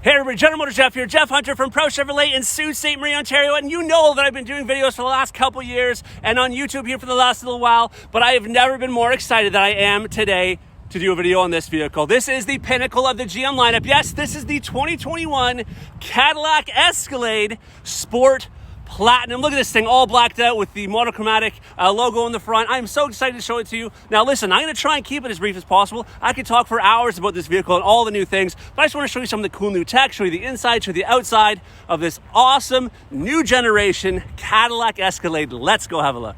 Hey everybody, General Motors Jeff here, Jeff Hunter from Pro Chevrolet in Sault Ste. Marie, Ontario, and you know that I've been doing videos for the last couple years and on YouTube here for the last little while, but I have never been more excited than I am today to do a video on this vehicle. This is the pinnacle of the GM lineup. Yes, this is the 2021 Cadillac Escalade Sport Platinum. Look at this thing, all blacked out with the monochromatic logo on the front. I'm so excited to show it to you. Now listen, I'm going to try and keep it as brief as possible. I could talk for hours about this vehicle and all the new things, but I just want to show you some of the cool new tech, show you the inside, show you the outside of this awesome new generation Cadillac Escalade. Let's go have a look.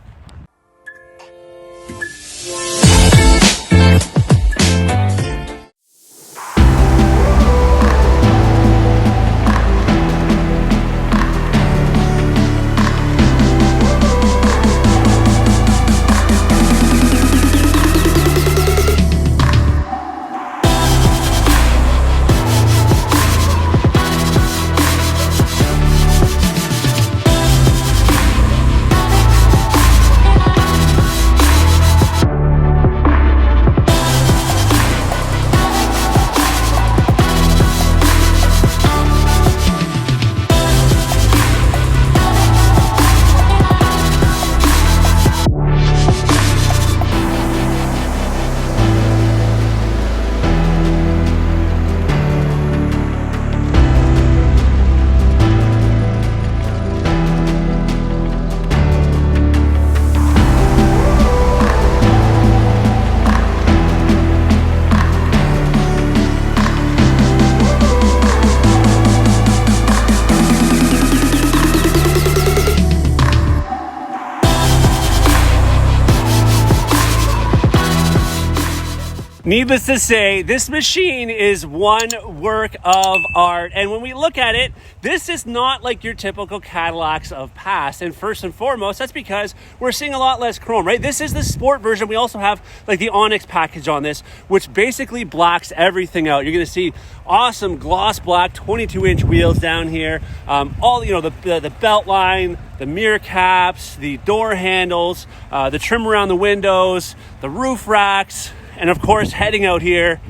Needless to say, this machine is one work of art. And when we look at it, this is not like your typical Cadillacs of past. And first and foremost, that's because we're seeing a lot less chrome, right? This is the sport version. We also have like the Onyx package on this, which basically blacks everything out. You're gonna see awesome gloss black 22-inch wheels down here. All, you know, the belt line, the mirror caps, the door handles, the trim around the windows, the roof racks, and of course, heading out here,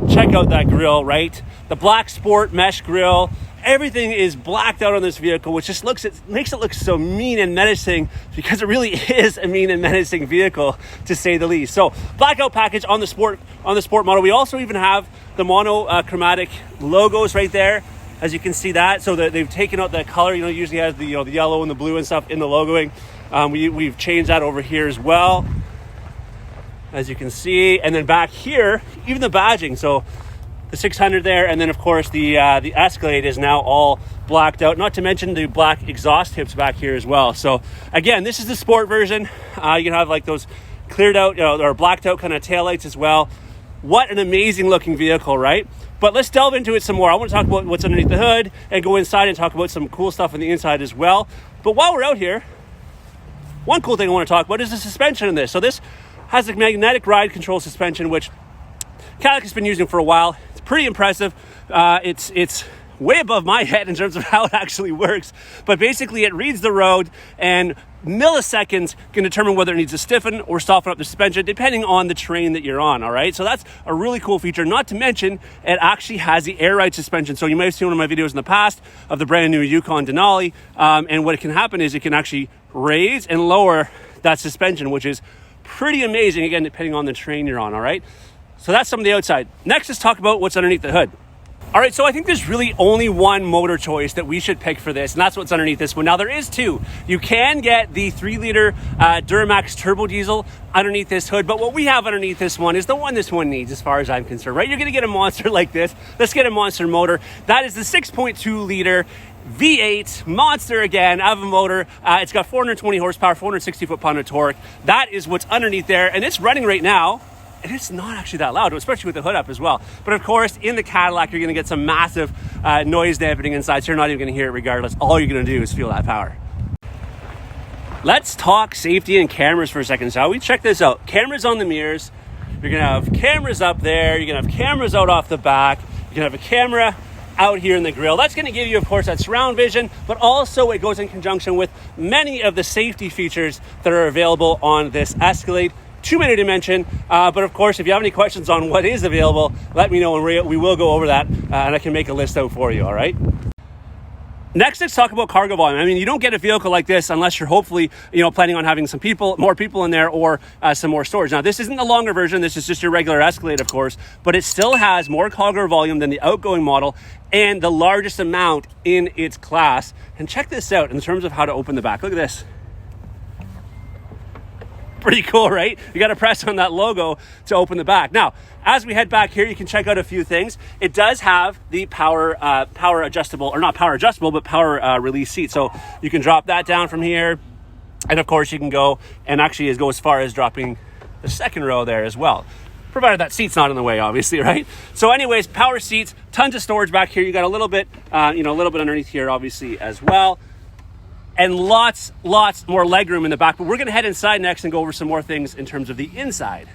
check out that grille, right? The black sport mesh grille. Everything is blacked out on this vehicle, which just makes it look so mean and menacing, because it really is a mean and menacing vehicle, to say the least. So, blackout package on the sport model. We also even have the monochromatic logos right there, as you can see that. So that they've taken out the color. You know, it usually has the the yellow and the blue and stuff in the logoing. We've changed that over here as well, as you can see. And then back here, even the badging, so the 600 there, and then of course the Escalade is now all blacked out, not to mention the black exhaust tips back here as well. So again, this is the sport version. You can have like those cleared out, or blacked out kind of taillights as well. What an amazing looking vehicle, right? But let's delve into it some more. I want to talk about what's underneath the hood and go inside and talk about some cool stuff on the inside as well. But while we're out here, one cool thing I want to talk about is the suspension in this. So this has a magnetic ride control suspension, which Cadillac has been using for a while. It's pretty impressive. It's way above my head in terms of how it actually works. But basically, it reads the road, and milliseconds can determine whether it needs to stiffen or soften up the suspension, depending on the terrain that you're on, all right? So that's a really cool feature. Not to mention, it actually has the air ride suspension. So you might have seen one of my videos in the past of the brand new Yukon Denali. And what can happen is it can actually raise and lower that suspension, which is pretty amazing, again, depending on the terrain you're on, all right? So that's some of the outside. Next, let's talk about what's underneath the hood. All right, so I think there's really only one motor choice that we should pick for this, and that's what's underneath this one. Now, there is two. You can get the 3-liter Duramax turbo diesel underneath this hood, but what we have underneath this one is the one this one needs, as far as I'm concerned, right? You're gonna get a monster like this. Let's get a monster motor. That is the 6.2-liter V8 monster again of a motor. It's got 420 horsepower, 460 foot-pound of torque. That is what's underneath there, and it's running right now. And it's not actually that loud, especially with the hood up as well. But of course, in the Cadillac, you're gonna get some massive noise dampening inside, so you're not even gonna hear it regardless. All you're gonna do is feel that power. Let's talk safety and cameras for a second, shall we? Check this out. Cameras on the mirrors. You're gonna have cameras up there. You're gonna have cameras out off the back. You're gonna have a camera out here in the grille. That's going to give you, of course, that surround vision, but also it goes in conjunction with many of the safety features that are available on this Escalade too many to mention. But of course, if you have any questions on what is available, let me know, and we will go over that, and I can make a list out for you, all right? Next, let's talk about cargo volume. I mean, you don't get a vehicle like this unless you're hopefully, planning on having more people in there, or some more storage. Now, this isn't the longer version. This is just your regular Escalade, of course, but it still has more cargo volume than the outgoing model and the largest amount in its class. And check this out in terms of how to open the back. Look at this. Pretty cool, right? You got to press on that logo to open the back. Now, as we head back here, you can check out a few things. It does have the power adjustable, or not power adjustable, but power release seat. So you can drop that down from here. And of course, you can go and actually go as far as dropping the second row there as well, provided that seat's not in the way, obviously, right? So anyways, power seats, tons of storage back here. You got a little bit, underneath here, obviously, as well. And lots more legroom in the back. But we're going to head inside next and go over some more things in terms of the inside.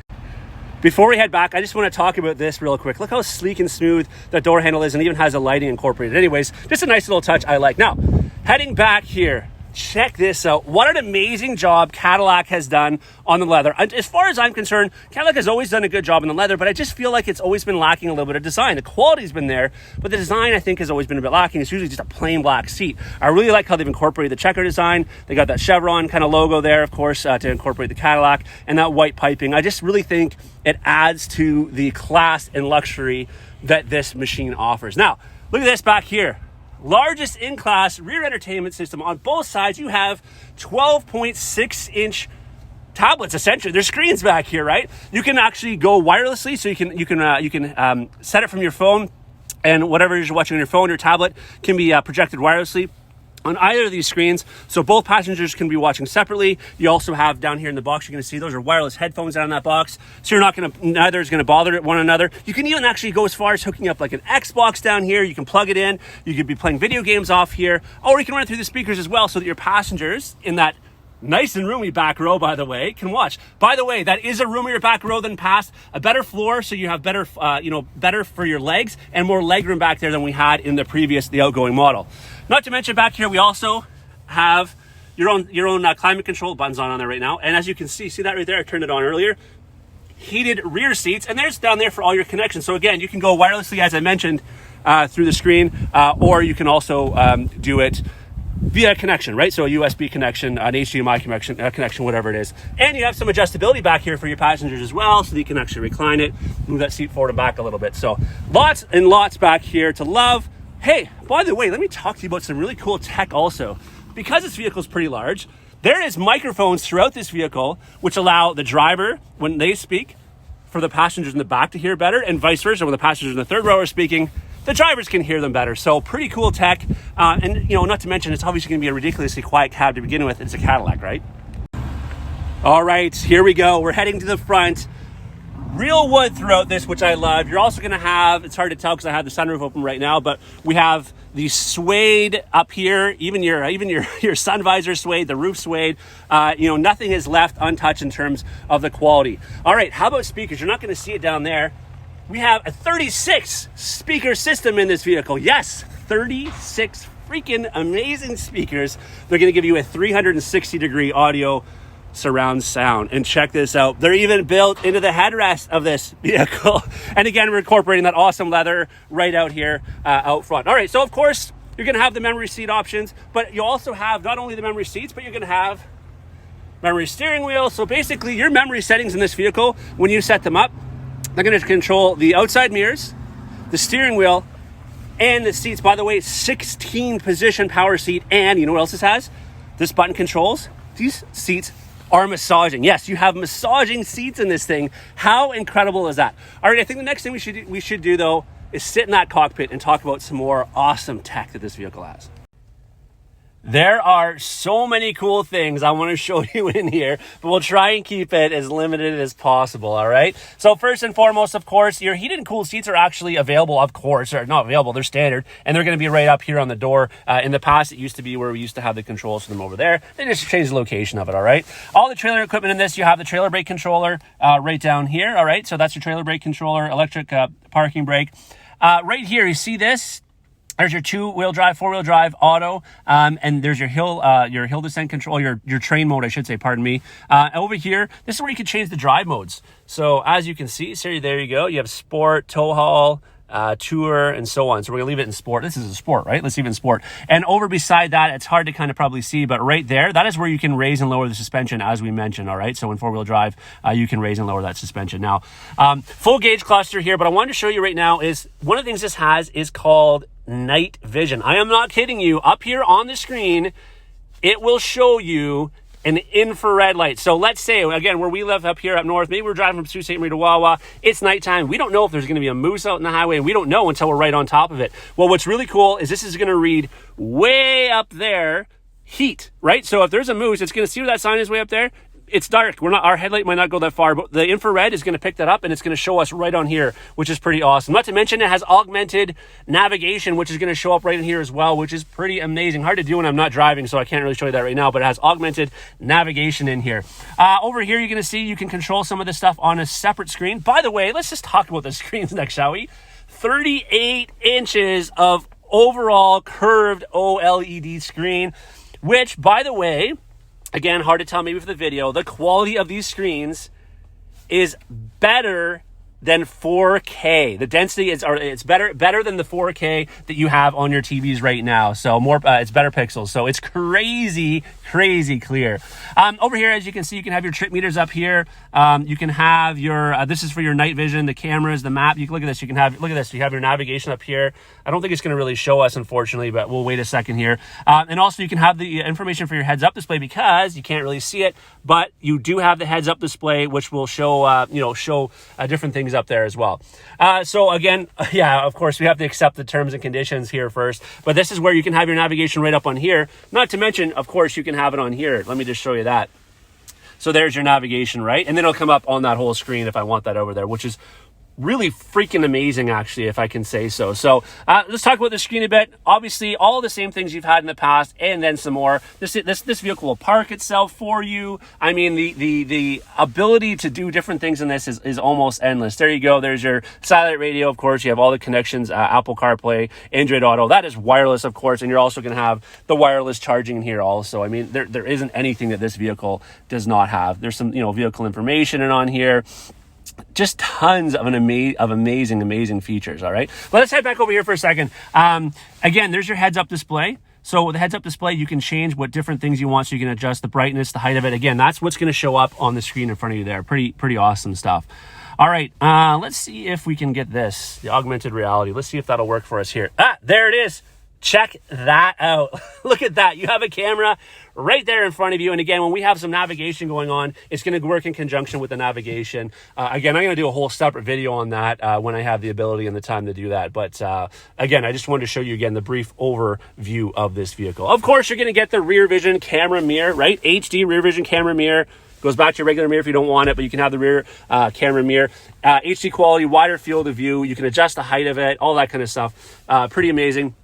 Before we head back, I just want to talk about this real quick. Look how sleek and smooth the door handle is, and even has the lighting incorporated. Anyways, just a nice little touch I like. Now, heading back here, check this out. What an amazing job Cadillac has done on the leather. As far as I'm concerned, Cadillac has always done a good job on the leather, but I just feel like it's always been lacking a little bit of design. The quality's been there, but the design, I think, has always been a bit lacking. It's usually just a plain black seat. I really like how they've incorporated the checker design. They got that chevron kind of logo there, of course, to incorporate the Cadillac, and that white piping. I just really think it adds to the class and luxury that this machine offers. Now, look at this back here. Largest in-class rear entertainment system. On both sides, you have 12.6-inch tablets, essentially. There's screens back here, right? You can actually go wirelessly, so you can set it from your phone, and whatever you're watching on your phone, your tablet can be projected wirelessly on either of these screens, so both passengers can be watching separately. You also have down here in the box, you're going to see those are wireless headphones down in that box, so neither is going to bother one another. You can even actually go as far as hooking up like an Xbox down here. You can plug it in. You could be playing video games off here, or you can run it through the speakers as well, so that your passengers in that nice and roomy back row, by the way, can watch. By the way, that is a roomier back row than past. A better floor, so you have better for your legs, and more legroom back there than we had in the outgoing model. Not to mention back here, we also have your own climate control buttons on there right now. And as you can see that right there, I turned it on earlier. Heated rear seats, and there's down there for all your connections. So again, you can go wirelessly, as I mentioned, through the screen, or you can also do it via connection, right? So a USB connection, an HDMI connection, whatever it is. And you have some adjustability back here for your passengers as well, so that you can actually recline it, move that seat forward and back a little bit. So lots and lots back here to love. Hey, by the way, let me talk to you about some really cool tech also. Because this vehicle is pretty large, there is microphones throughout this vehicle which allow the driver, when they speak, for the passengers in the back to hear better, and vice versa. When the passengers in the third row are speaking, the drivers can hear them better. So pretty cool tech. And not to mention, it's obviously going to be a ridiculously quiet cab to begin with. It's a Cadillac, right? All right, here we go. We're heading to the front. Real wood throughout this, which I love. You're also going to have, it's hard to tell because I have the sunroof open right now, but we have the suede up here, even your sun visor suede, the roof suede. Nothing is left untouched in terms of the quality. All right, how about speakers? You're not going to see it down there. We have a 36 speaker system in this vehicle. Yes, 36 freaking amazing speakers. They're going to give you a 360-degree audio surround sound. And check this out. They're even built into the headrest of this vehicle. And again, we're incorporating that awesome leather right out here out front. All right, so of course, you're going to have the memory seat options, but you also have not only the memory seats, but you're going to have memory steering wheel. So basically, your memory settings in this vehicle, when you set them up, they're going to control the outside mirrors, the steering wheel, and the seats. By the way, 16 position power seat. And you know what else this has? This button controls. These seats are massaging. Yes, you have massaging seats in this thing. How incredible is that? All right, I think the next thing we should do though is sit in that cockpit and talk about some more awesome tech that this vehicle has. There are so many cool things I want to show you in here, but we'll try and keep it as limited as possible, all right? So first and foremost, of course, your heated and cooled seats are actually available, of course. They're not available, they're standard, and they're going to be right up here on the door. In the past, it used to be where we used to have the controls for them over there. They just changed the location of it, all right? All the trailer equipment in this, you have the trailer brake controller right down here, all right? So that's your trailer brake controller, electric parking brake. Right here, you see this? There's your 2-wheel drive, 4-wheel drive, auto, and there's your hill descent control, your train mode, I should say, pardon me. Over here, this is where you can change the drive modes. So as you can see, so there you go. You have sport, tow haul, tour, and so on. So we're gonna leave it in sport. This is a sport, right? Let's leave it in sport. And over beside that, it's hard to kind of probably see, but right there, that is where you can raise and lower the suspension, as we mentioned. All right, so in 4-wheel drive, you can raise and lower that suspension. Now, full gauge cluster here, but I wanted to show you right now is one of the things this has is called night vision. I am not kidding you. Up here on the screen, it will show you an infrared light. So let's say, again, where we live up here up north, maybe we're driving from Sault Ste. Marie to Wawa. It's nighttime. We don't know if there's going to be a moose out in the highway, and we don't know until we're right on top of it. Well, what's really cool is this is going to read way up there, heat, right? So if there's a moose, it's going to see where that sign is way up there. It's dark. Our headlight might not go that far, but the infrared is going to pick that up and it's going to show us right on here, which is pretty awesome. Not to mention it has augmented navigation, which is going to show up right in here as well, which is pretty amazing. Hard to do when I'm not driving, so I can't really show you that right now, but it has augmented navigation in here. Over here, you're going to see you can control some of this stuff on a separate screen. By the way, let's just talk about the screens next, shall we? 38 inches of overall curved OLED screen, which, by the way, again, hard to tell maybe for the video, the quality of these screens is better than 4K. The density it's better than the 4K that you have on your TVs right now. So it's better pixels. So it's crazy clear. Over here, as you can see, you can have your trip meters up here. You can have your this is for your night vision, the cameras, the map. You can look at this. You have your navigation up here. I don't think it's going to really show us, unfortunately, but we'll wait a second here. And also, you can have the information for your heads-up display because you can't really see it, but you do have the heads-up display, which will show different things up there as well. So again, yeah, of course, we have to accept the terms and conditions here first, but this is where you can have your navigation right up on here. Not to mention, of course, you can have it on here. Let me just show you that. So there's your navigation, right? And then it'll come up on that whole screen if I want that over there, which is really freaking amazing, actually, if I can say so. So let's talk about the screen a bit. Obviously, all the same things you've had in the past, and then some more. This vehicle will park itself for you. I mean, the ability to do different things in this is almost endless. There you go. There's your satellite radio, of course. You have all the connections, Apple CarPlay, Android Auto. That is wireless, of course, and you're also going to have the wireless charging in here also. I mean, there isn't anything that this vehicle does not have. There's some, vehicle information on here. Just tons of amazing features. All right, well, let's head back over here for a second. Again, there's your heads-up display. So with the heads-up display, you can change what different things you want. So you can adjust the brightness, the height of it. Again, that's what's going to show up on the screen in front of you there. Pretty awesome stuff. All right, let's see if we can get this, the augmented reality. Let's see if that'll work for us here. There it is. Check that out. Look at that. You have a camera right there in front of you. And again, when we have some navigation going on, it's going to work in conjunction with the navigation. Again, I'm going to do a whole separate video on that when I have the ability and the time to do that. But again, I just wanted to show you again the brief overview of this vehicle. Of course, you're going to get the rear vision camera mirror, right? HD rear vision camera mirror. Goes back to your regular mirror if you don't want it, but you can have the rear camera mirror. HD quality, wider field of view. You can adjust the height of it, all that kind of stuff. Pretty amazing.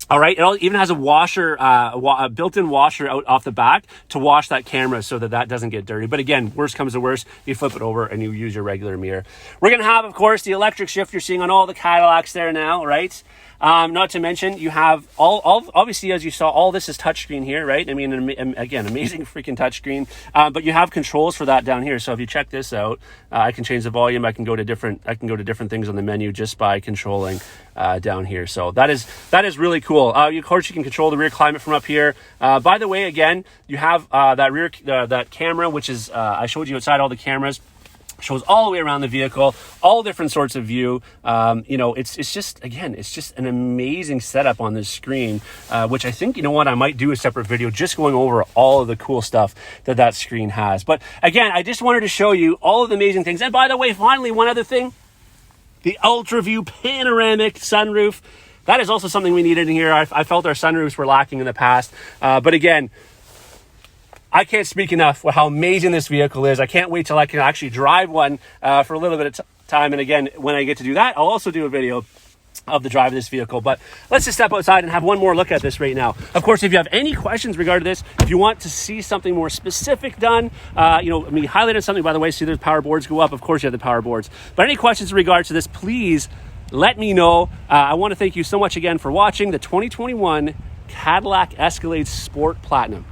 All right, it even has a washer, a built-in washer out off the back to wash that camera so that doesn't get dirty. But again, worst comes to worst, you flip it over and you use your regular mirror. We're going to have, of course, the electric shift you're seeing on all the Cadillacs there now, right? Not to mention, you have obviously, as you saw, all this is touchscreen here, right? I mean, again, amazing freaking touchscreen. But you have controls for that down here. So if you check this out, I can change the volume. I can go to different things on the menu just by controlling down here. So that is really cool. Of course, you can control the rear climate from up here. By the way, again, you have that camera, which is I showed you outside all the cameras. Shows all the way around the vehicle, all different sorts of view. It's just an amazing setup on this screen, which I think, I might do a separate video just going over all of the cool stuff that screen has. But again, I just wanted to show you all of the amazing things. And by the way, finally, one other thing, the Ultra View panoramic sunroof. That is also something we needed in here. I felt our sunroofs were lacking in the past. But again, I can't speak enough how amazing this vehicle is. I can't wait till I can actually drive one for a little bit of time. And again, when I get to do that, I'll also do a video of the drive of this vehicle. But let's just step outside and have one more look at this right now. Of course, if you have any questions regarding this, if you want to see something more specific done, me highlighting something, by the way, see those power boards go up. Of course, you have the power boards. But any questions in regards to this, please let me know. I want to thank you so much again for watching the 2021 Cadillac Escalade Sport Platinum.